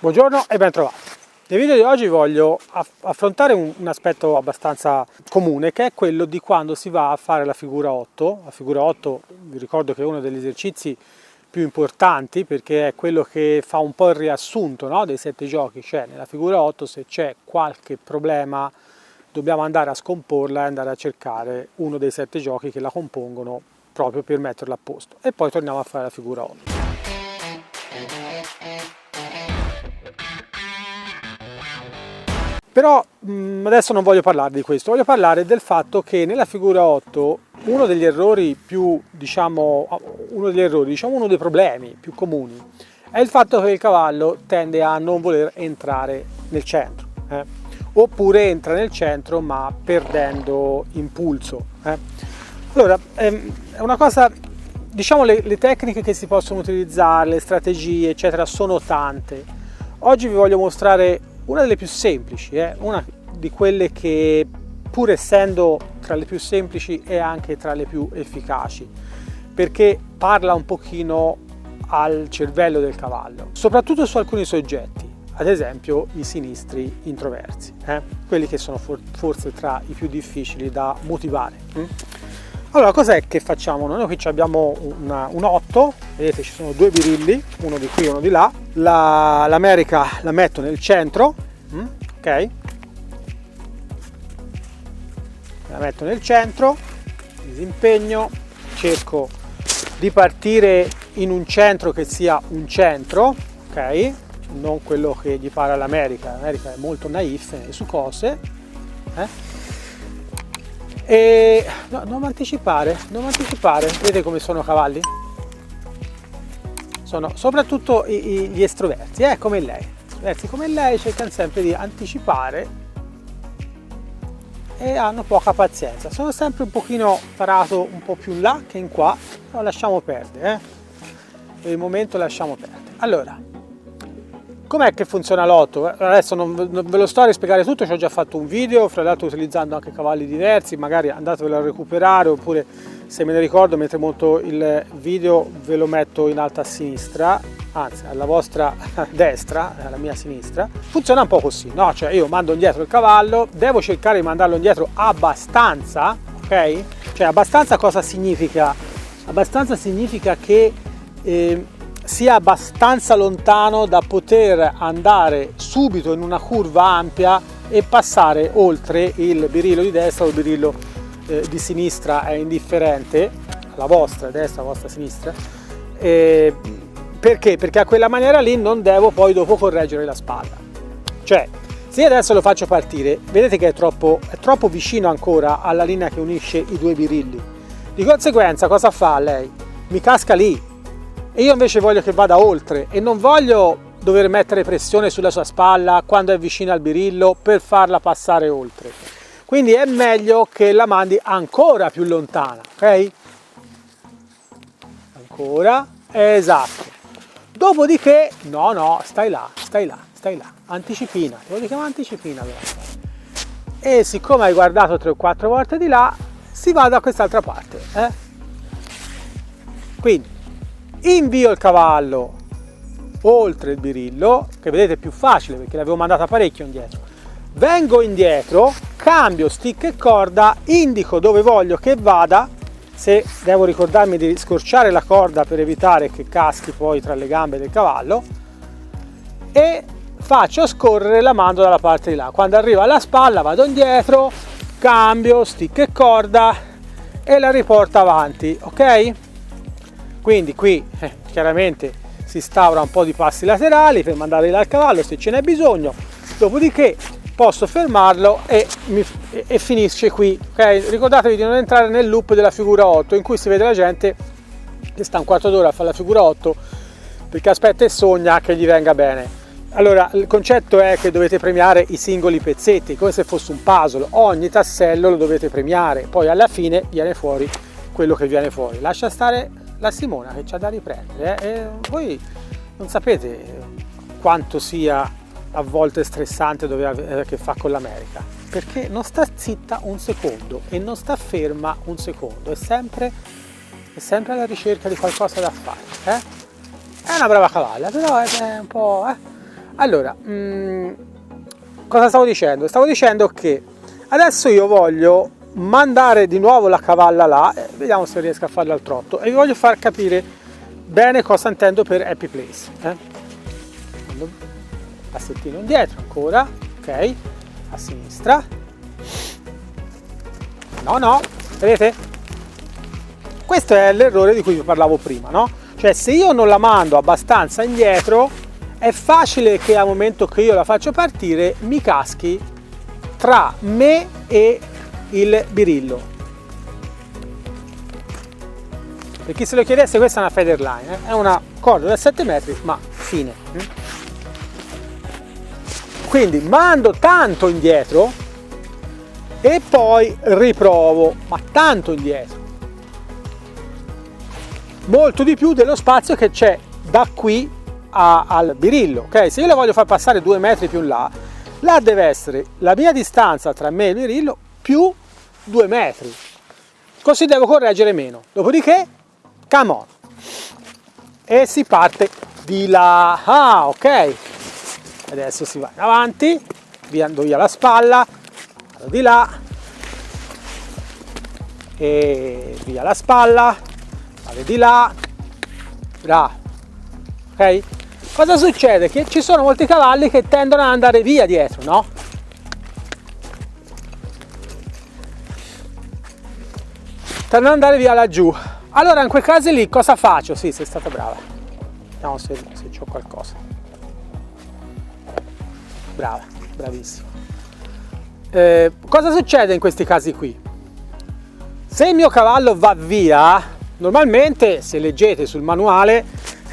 Buongiorno e ben trovati. Nel video di oggi voglio affrontare un aspetto abbastanza comune, che è quello di quando si va a fare la figura 8. La figura 8 vi ricordo che è uno degli esercizi più importanti perché è quello che fa un po' il riassunto, no, dei 7 giochi. Cioè nella figura 8 se c'è qualche problema dobbiamo andare a scomporla e andare a cercare uno dei 7 giochi che la compongono proprio per metterla a posto. E poi torniamo a fare la figura 8. Però adesso non voglio parlare di questo, voglio parlare del fatto che nella figura 8 uno dei problemi più comuni è il fatto che il cavallo tende a non voler entrare nel centro, oppure entra nel centro ma perdendo impulso. Allora, è una cosa, diciamo, le tecniche che si possono utilizzare, le strategie, eccetera, sono tante. Oggi vi voglio mostrare una delle più semplici, una di quelle che, pur essendo tra le più semplici, è anche tra le più efficaci, perché parla un pochino al cervello del cavallo, soprattutto su alcuni soggetti, ad esempio i sinistri introversi, quelli che sono forse tra i più difficili da motivare. Allora, cos'è che facciamo? Noi qui abbiamo un 8, vedete ci sono due birilli, uno di qui e uno di là, l'America la metto nel centro, ok? La metto nel centro, disimpegno, cerco di partire in un centro che sia un centro, ok? Non quello che gli pare all'America, l'America è molto naif su cose, E no, non anticipare, vedete come sono cavalli? Sono soprattutto gli estroversi, come lei. Estroversi come lei cercano sempre di anticipare e hanno poca pazienza. Sono sempre un pochino tarato un po' più in là che in qua, però lasciamo perdere, Per il momento lasciamo perdere. Allora, com'è che funziona l'otto? Adesso non ve lo sto a rispiegare tutto, ci ho già fatto un video, fra l'altro utilizzando anche cavalli diversi, magari andatevelo a recuperare, oppure se me ne ricordo mentre monto il video ve lo metto in alto a sinistra, anzi alla vostra destra, alla mia sinistra. Funziona un po' così, no? Cioè io mando indietro il cavallo, devo cercare di mandarlo indietro abbastanza, ok? Cioè abbastanza cosa significa? Abbastanza significa che sia abbastanza lontano da poter andare subito in una curva ampia e passare oltre il birillo di destra o il birillo di sinistra, è indifferente, la vostra destra, la vostra sinistra. Perché? Perché a quella maniera lì non devo poi dopo correggere la spalla. Cioè, se adesso lo faccio partire, vedete che è troppo vicino ancora alla linea che unisce i due birilli. Di conseguenza cosa fa lei? Mi casca lì. E io invece voglio che vada oltre e non voglio dover mettere pressione sulla sua spalla quando è vicina al birillo per farla passare oltre. Quindi è meglio che la mandi ancora più lontana, ok? Ancora, esatto. Dopodiché, no, stai là, anticipina, te lo chiamo anticipina. E siccome hai guardato 3 o 4 volte di là, si va da quest'altra parte, Quindi, invio il cavallo oltre il birillo, che vedete è più facile perché l'avevo mandata parecchio indietro. Vengo indietro, cambio stick e corda, indico dove voglio che vada, se devo ricordarmi di scorciare la corda per evitare che caschi poi tra le gambe del cavallo, e faccio scorrere la mano dalla parte di là. Quando arriva alla spalla vado indietro, cambio stick e corda e la riporto avanti, ok? Quindi qui chiaramente si instaura un po' di passi laterali per mandare là il cavallo se ce n'è bisogno, dopodiché posso fermarlo e finisce qui, ok? Ricordatevi di non entrare nel loop della figura 8 in cui si vede la gente che sta un quarto d'ora a fare la figura 8 perché aspetta e sogna che gli venga bene. Allora il concetto è che dovete premiare i singoli pezzetti come se fosse un puzzle, ogni tassello lo dovete premiare, poi alla fine viene fuori quello che viene fuori. Lascia stare la Simona che c'ha da riprendere, e voi non sapete quanto sia a volte stressante dover avere a che fare con l'America, perché non sta zitta un secondo e non sta ferma un secondo, è sempre alla ricerca di qualcosa da fare, È una brava cavalla, però è un po'... Allora, cosa stavo dicendo? Stavo dicendo che adesso io voglio mandare di nuovo la cavalla là, vediamo se riesco a farlo al trotto, e vi voglio far capire bene cosa intendo per happy place. Passettino indietro ancora, ok, a sinistra, no, vedete? Questo è l'errore di cui vi parlavo prima, no? Cioè, se io non la mando abbastanza indietro, è facile che al momento che io la faccio partire mi caschi tra me e il birillo. Per chi se lo chiedesse, questa è una featherline, è una corda da 7 metri, ma fine. Quindi mando tanto indietro e poi riprovo, ma tanto indietro. Molto di più dello spazio che c'è da qui al birillo, ok? Se io la voglio far passare 2 metri più in là, deve essere la mia distanza tra me e il birillo più 2 metri, così devo correggere meno. Dopodiché, come on, e si parte di là. Ok, adesso si va in avanti, ando via la spalla, vado di là e via la spalla, vado di là, bravo. Ok, cosa succede? Che ci sono molti cavalli che tendono ad andare via dietro, no? Tendono ad andare via laggiù. Allora in quel caso lì cosa faccio? Sì, sei stata brava. Vediamo se c'ho qualcosa. Brava, bravissima. Cosa succede in questi casi qui? Se il mio cavallo va via, normalmente se leggete sul manuale,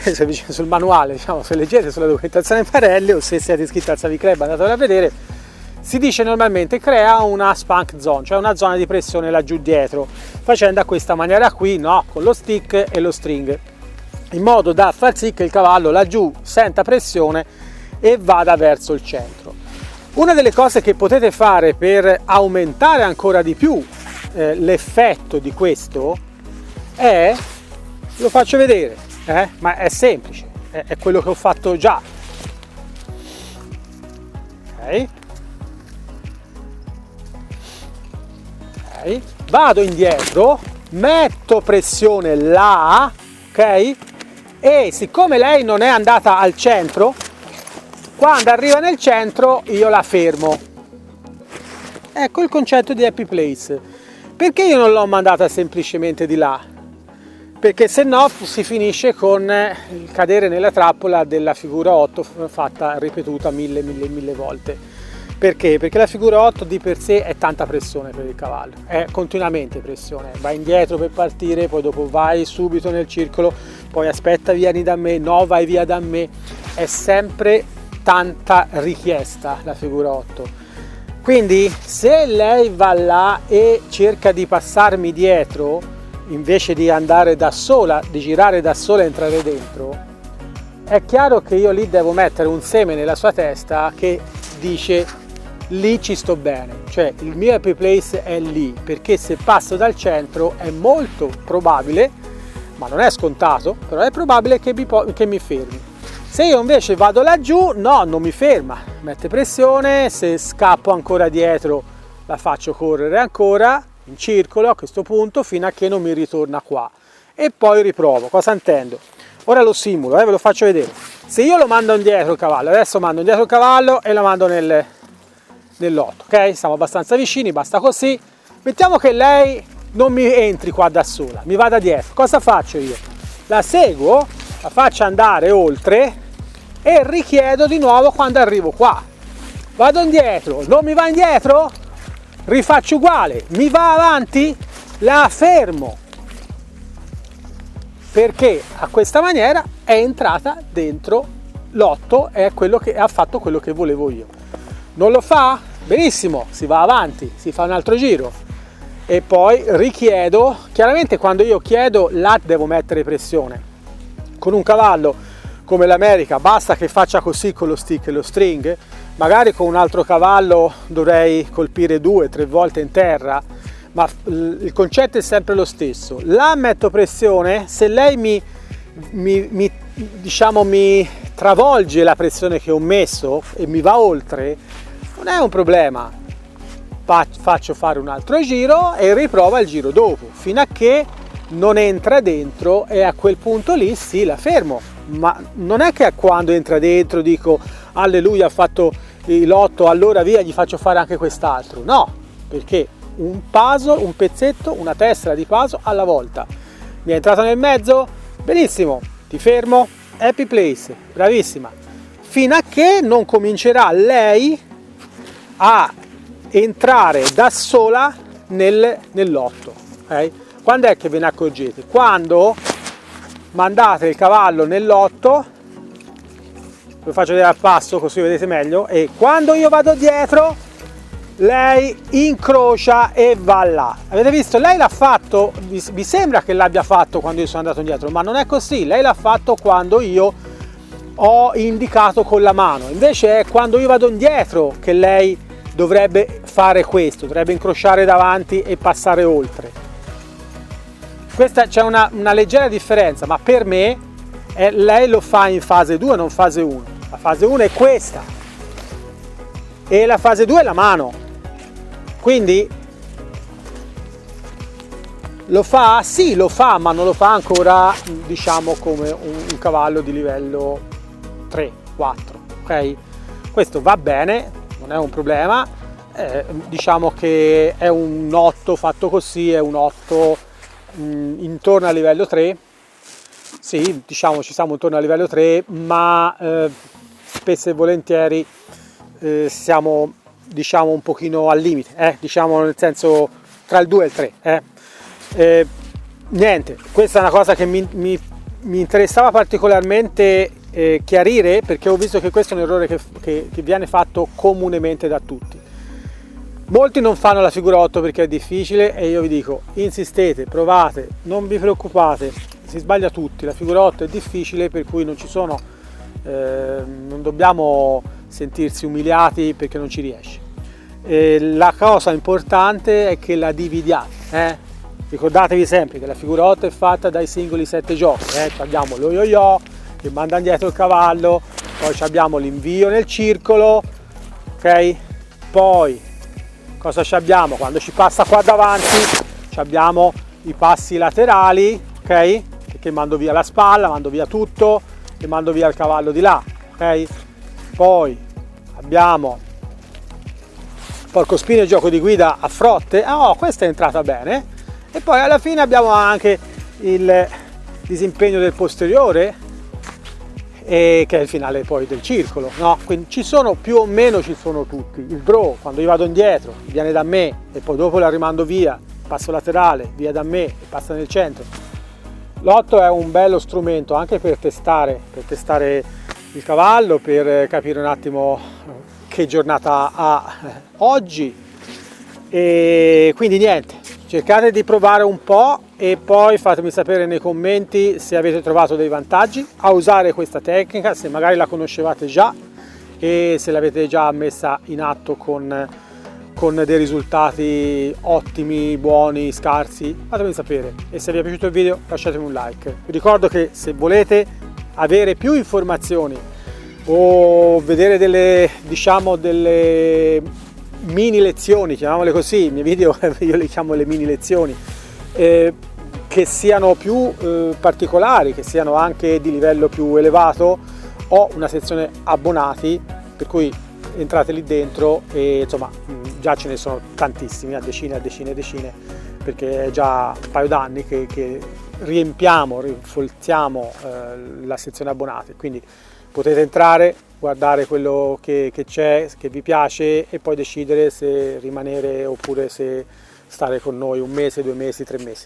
diciamo, se leggete sulla documentazione Parelli o se siete iscritti al Savvy Club andatelo a vedere, si dice normalmente crea una spunk zone, cioè una zona di pressione laggiù dietro, facendo a questa maniera qui, no? Con lo stick e lo string, in modo da far sì che il cavallo laggiù senta pressione e vada verso il centro. Una delle cose che potete fare per aumentare ancora di più l'effetto di questo è, lo faccio vedere, ma è semplice, è quello che ho fatto già. Ok. Vado indietro, metto pressione là, ok? E siccome lei non è andata al centro, quando arriva nel centro io la fermo. Ecco il concetto di happy place. Perché io non l'ho mandata semplicemente di là? Perché se no si finisce con il cadere nella trappola della figura 8 fatta ripetuta mille volte. Perché? Perché la figura 8 di per sé è tanta pressione per il cavallo, è continuamente pressione, vai indietro per partire, poi dopo vai subito nel circolo, poi aspetta vieni da me, no vai via da me, è sempre tanta richiesta la figura 8. Quindi se lei va là e cerca di passarmi dietro, invece di andare da sola, di girare da sola e entrare dentro, è chiaro che io lì devo mettere un seme nella sua testa che dice lì ci sto bene, cioè il mio happy place è lì, perché se passo dal centro è molto probabile, ma non è scontato, però è probabile che mi fermi. Se io invece vado laggiù, no, non mi ferma, mette pressione, se scappo ancora dietro la faccio correre ancora in circolo a questo punto fino a che non mi ritorna qua e poi riprovo. Cosa intendo? Ora lo simulo, ve lo faccio vedere. Se io lo mando indietro il cavallo, adesso mando indietro il cavallo e lo mando nell'otto, ok? Siamo abbastanza vicini, basta così. Mettiamo che lei non mi entri qua da sola, mi vada dietro. Cosa faccio io? La seguo, la faccio andare oltre e richiedo di nuovo quando arrivo qua. Vado indietro, non mi va indietro? Rifaccio uguale, mi va avanti? La fermo. Perché a questa maniera è entrata dentro l'otto e ha fatto quello che volevo io. Non lo fa? Benissimo, si va avanti, si fa un altro giro e poi richiedo. Chiaramente quando io chiedo là devo mettere pressione. Con un cavallo come l'America basta che faccia così con lo stick e lo string, magari con un altro cavallo dovrei colpire 2-3 volte in terra, ma il concetto è sempre lo stesso. Là metto pressione, se lei mi travolge la pressione che ho messo e mi va oltre, non è un problema. Faccio fare un altro giro e riprova il giro dopo, fino a che non entra dentro, e a quel punto lì sì, la fermo. Ma non è che quando entra dentro dico alleluia, ha fatto l'8, allora via, gli faccio fare anche quest'altro. No, perché un puzzle, un pezzetto, una tessera di puzzle alla volta. Mi è entrato nel mezzo? Benissimo, ti fermo, happy place, bravissima. Fino a che non comincerà lei a entrare da sola nell'otto. Okay? Quando è che ve ne accorgete? Quando mandate il cavallo nell'8, lo faccio vedere al passo così vedete meglio, e quando io vado dietro lei incrocia e va là. Avete visto? Lei l'ha fatto, vi sembra che l'abbia fatto quando io sono andato indietro, ma non è così. Lei l'ha fatto quando io ho indicato con la mano, invece è quando io vado indietro che lei dovrebbe fare questo, dovrebbe incrociare davanti e passare oltre. Questa c'è una leggera differenza, ma per me lei lo fa in fase 2, non fase 1. La fase 1 è questa e la fase 2 è la mano. Quindi lo fa? Sì, lo fa, ma non lo fa ancora, diciamo, come un cavallo di livello 3, 4, ok? Questo va bene, non è un problema, diciamo che è un 8 fatto così, è un 8 intorno a livello 3, sì, diciamo ci siamo intorno a livello 3, ma spesso e volentieri siamo, diciamo, un pochino al limite, diciamo, nel senso tra il 2 e il 3. Niente, questa è una cosa che mi interessava particolarmente chiarire, perché ho visto che questo è un errore che viene fatto comunemente da tutti. Molti non fanno la figura 8 perché è difficile, e io vi dico, insistete, provate, non vi preoccupate, si sbaglia tutti, la figura 8 è difficile, per cui non ci sono, non dobbiamo sentirsi umiliati perché non ci riesce. La cosa importante è che la dividiate, ricordatevi sempre che la figura 8 è fatta dai singoli 7 giochi, abbiamo lo yo-yo che manda indietro il cavallo, poi abbiamo l'invio nel circolo, ok? Poi cosa ci abbiamo? Quando ci passa qua davanti abbiamo i passi laterali, ok? Che mando via la spalla, mando via tutto e mando via il cavallo di là, ok? Poi abbiamo porcospino e gioco di guida a frotte, questa è entrata bene, e poi alla fine abbiamo anche il disimpegno del posteriore, che è il finale poi del circolo, no? Quindi ci sono più o meno, ci sono tutti. Il draw, quando io vado indietro, viene da me e poi dopo la rimando via, passo laterale, via da me e passa nel centro. L'8 è un bello strumento anche per testare il cavallo, per capire un attimo che giornata ha oggi, e quindi niente, cercate di provare un po' e poi fatemi sapere nei commenti se avete trovato dei vantaggi a usare questa tecnica, se magari la conoscevate già e se l'avete già messa in atto con dei risultati ottimi, buoni, scarsi. Fatemi sapere, e se vi è piaciuto il video lasciatemi un like. Vi ricordo che se volete avere più informazioni o vedere delle mini lezioni, chiamiamole così, i miei video io li chiamo le mini lezioni, che siano più particolari, che siano anche di livello più elevato, ho una sezione abbonati, per cui entrate lì dentro e insomma già ce ne sono tantissimi, a decine, perché è già un paio d'anni che rinfolziamo la sezione abbonati, quindi potete entrare, guardare quello che c'è, che vi piace, e poi decidere se rimanere oppure se stare con noi 1 mese, 2 mesi, 3 mesi.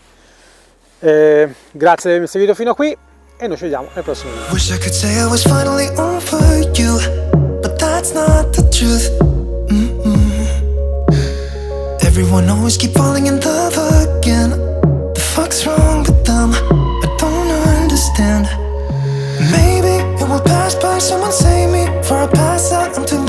Grazie di avermi seguito fino a qui e noi ci vediamo nel prossimo video. Wish I could say I was finally over you, but that's not the truth. Everyone always keep falling in love again. The fuck's wrong with them? I don't understand. Maybe it will pass by, someone save me, for I pass out, I'm too